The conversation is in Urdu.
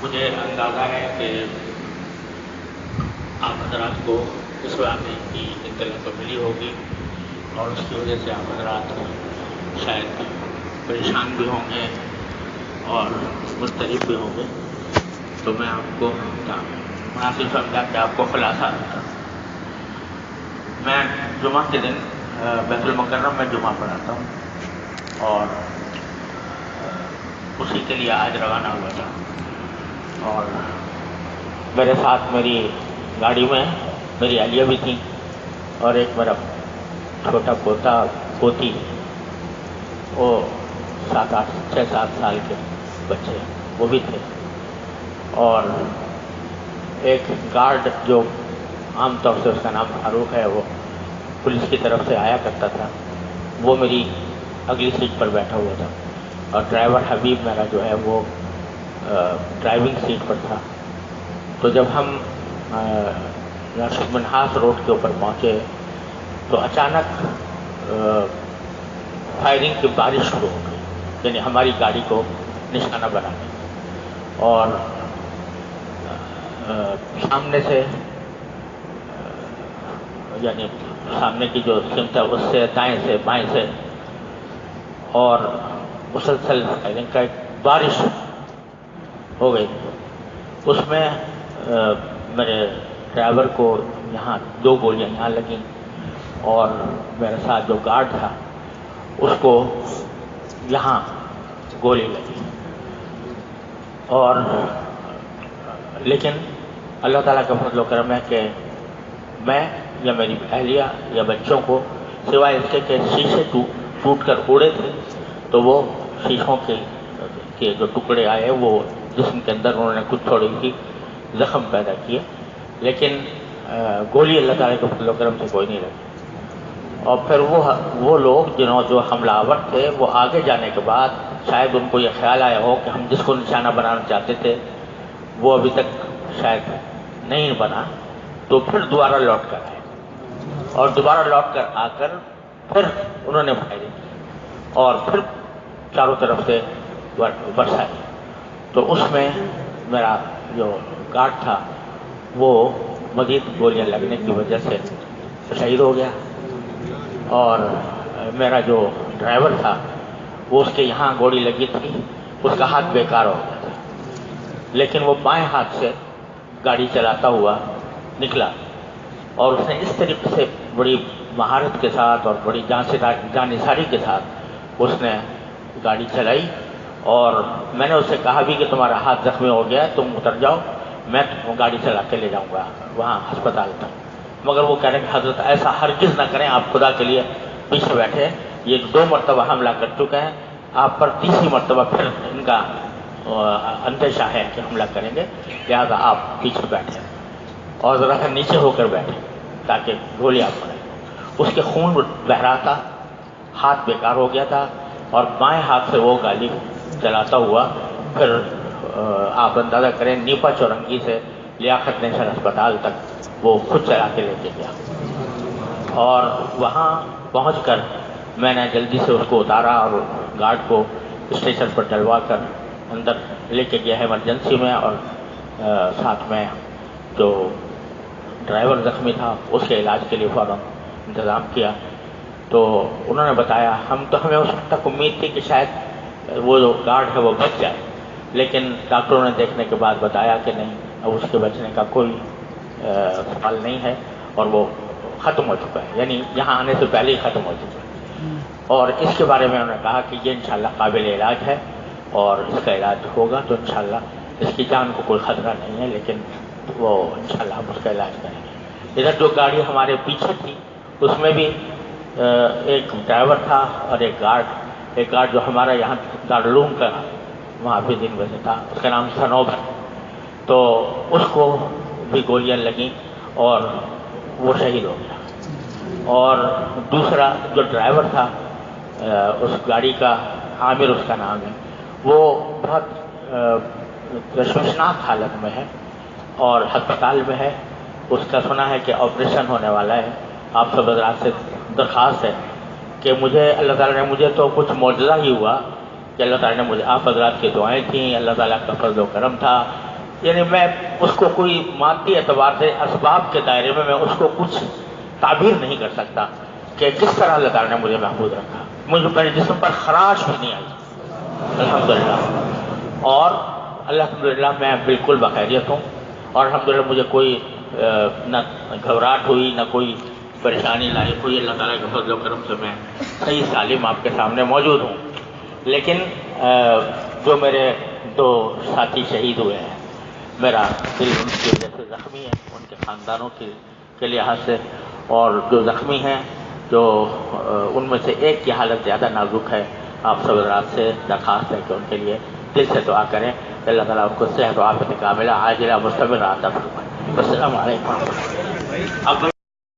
مجھے اندازہ ہے کہ آپ حضرات کو اس واقعے کی اطلاع تو ملی ہوگی اور اس کی وجہ سے آپ حضرات شاید پریشان بھی ہوں گے اور مضطرب بھی ہوں گے، تو میں آپ کو مناسب سمجھا کہ آپ کو خلاصہ دوں۔ میں جمعہ کے دن بیت المکرم میں جمعہ پڑھاتا ہوں اور اسی کے لیے آج روانہ ہوا تھا، اور میرے ساتھ میری گاڑی میں میری اہلیہ بھی تھیں اور ایک میرا چھوٹا پوتی، وہ 6-7 سال کے بچے وہ بھی تھے، اور ایک گارڈ جو عام طور سے اس کا نام فاروق ہے، وہ پولیس کی طرف سے آیا کرتا تھا، وہ میری اگلی سیٹ پر بیٹھا ہوا تھا، اور ڈرائیور حبیب میرا جو ہے وہ ڈرائیونگ سیٹ پر تھا۔ تو جب ہم راشد منہاس روڈ کے اوپر پہنچے تو اچانک فائرنگ کی بارش شروع ہو گئی، یعنی ہماری گاڑی کو نشانہ بنا دی، اور سامنے سے یعنی سامنے کی جو سمت ہے اس سے دائیں سے بائیں سے، اور مسلسل فائرنگ کا ایک بارش ہو گئی۔ اس میں میرے ڈرائیور کو یہاں 2 گولیاں یہاں لگیں، اور میرے ساتھ جو گارڈ تھا اس کو یہاں گولی لگی، اور لیکن اللہ تعالیٰ کا فضل و کرم ہے کہ میں یا میری اہلیہ یا بچوں کو سوائے اس کے کہ شیشے ٹوٹ کر اڑے تھے، تو وہ شیشوں کے جو ٹکڑے آئے وہ جسم کے اندر انہوں نے کچھ تھوڑی سی زخم پیدا کیے، لیکن گولی اللہ تعالیٰ کے فضل و کرم سے کوئی نہیں لگی۔ اور پھر وہ لوگ جو حملہ آور تھے، وہ آگے جانے کے بعد شاید ان کو یہ خیال آیا ہو کہ ہم جس کو نشانہ بنانا چاہتے تھے وہ ابھی تک شاید نہیں بنا، تو پھر دوبارہ لوٹ کر آئے، اور دوبارہ لوٹ کر آ کر پھر انہوں نے فائرنگ کی اور پھر چاروں طرف سے برسائی۔ تو اس میں میرا جو گارڈ تھا وہ مزید گولیاں لگنے کی وجہ سے شہید ہو گیا، اور میرا جو ڈرائیور تھا وہ اس کے یہاں گولی لگی تھی، اس کا ہاتھ بیکار ہو گیا تھا، لیکن وہ بائیں ہاتھ سے گاڑی چلاتا ہوا نکلا، اور اس نے اس طریقے سے بڑی مہارت کے ساتھ اور بڑی جانثاری کے ساتھ اس نے گاڑی چلائی، اور میں نے اس سے کہا بھی کہ تمہارا ہاتھ زخمی ہو گیا ہے، تم اتر جاؤ، میں گاڑی چلا کے لے جاؤں گا وہاں ہسپتال تک، مگر وہ کہہ رہے کہ حضرت ایسا ہرگز نہ کریں، آپ خدا کے لیے پیچھے بیٹھے، یہ 2 مرتبہ حملہ کر چکے ہیں، آپ پر 3ری مرتبہ پھر ان کا اندیشہ ہے کہ حملہ کریں گے، لہذا آپ پیچھے بیٹھے اور ذرا سا نیچے ہو کر بیٹھے تاکہ گولی آپ پڑیں۔ اس کے خون بہہ رہا تھا، ہاتھ بیکار ہو گیا تھا، اور بائیں ہاتھ سے وہ گاڑی چلاتا ہوا پھر آپ اندازہ کریں نیپا چورنگی سے لیاقت نیشنل ہسپتال تک وہ خود چلا کے لے کے گیا، اور وہاں پہنچ کر میں نے جلدی سے اس کو اتارا اور گارڈ کو اسٹیشن پر ڈلوا کر اندر لے کے گیا ہے ایمرجنسی میں، اور ساتھ میں جو ڈرائیور زخمی تھا اس کے علاج کے لیے فوراً انتظام کیا۔ تو انہوں نے بتایا، ہمیں اس وقت تک امید تھی کہ شاید وہ جو گارڈ ہے وہ بچ جائے، لیکن ڈاکٹروں نے دیکھنے کے بعد بتایا کہ نہیں، اب اس کے بچنے کا کوئی سوال نہیں ہے، اور وہ ختم ہو چکا ہے، یعنی یہاں آنے سے پہلے ہی ختم ہو چکا ہے، اور اس کے بارے میں انہوں نے کہا کہ یہ انشاءاللہ قابل علاج ہے، اور اس کا علاج ہوگا تو انشاءاللہ اس کی جان کو کوئی خطرہ نہیں ہے، لیکن وہ انشاءاللہ ہم اس کا علاج کریں گے۔ ادھر جو گاڑی ہمارے پیچھے تھی اس میں بھی ایک ڈرائیور تھا اور ایک گارڈ جو ہمارا یہاں دارالعلوم کا وہاں بھی دن بجے تھا، اس کا نام سنوب ہے، تو اس کو بھی گولیاں لگیں اور وہ شہید ہو گیا۔ اور دوسرا جو ڈرائیور تھا اس گاڑی کا، عامر اس کا نام ہے، وہ بہت تشویشناک حالت میں ہے اور ہسپتال میں ہے، اس کا سنا ہے کہ آپریشن ہونے والا ہے۔ آپ سب حضرات سے درخواست ہے کہ اللہ تعالیٰ نے مجھے تو کچھ معجزہ ہی ہوا کہ اللہ تعالیٰ نے مجھے، آپ حضرات کی دعائیں تھیں، اللہ تعالیٰ کا فضل و کرم تھا یعنی میں اس کو کوئی مادی اعتبار سے اسباب کے دائرے میں اس کو کچھ تعبیر نہیں کر سکتا کہ کس طرح اللہ تعالیٰ نے مجھے محفوظ رکھا. مجھے میرے جسم پر خراش بھی نہیں آئی الحمدللہ, اور الحمدللہ میں بالکل بخیریت ہوں, اور الحمدللہ مجھے کوئی نہ گھبراہٹ ہوئی نہ کوئی پریشانی لاحق ہوئی. اللہ تعالیٰ کے فضل و کرم سے میں صحیح سالم آپ کے سامنے موجود ہوں. لیکن جو میرے 2 ساتھی شہید ہوئے ہیں, میرا دل ان کی وجہ سے زخمی ہے, ان کے خاندانوں کے لحاظ سے, اور جو زخمی ہیں جو ان میں سے ایک کی حالت زیادہ نازک ہے. آپ سب حضرات سے درخواست ہے کہ ان کے لیے دل سے دعا کریں کہ اللہ تعالیٰ ان کو صحت و عافیت کاملہ عاجلہ مستمرہ عطا فرمائے. السلام علیکم.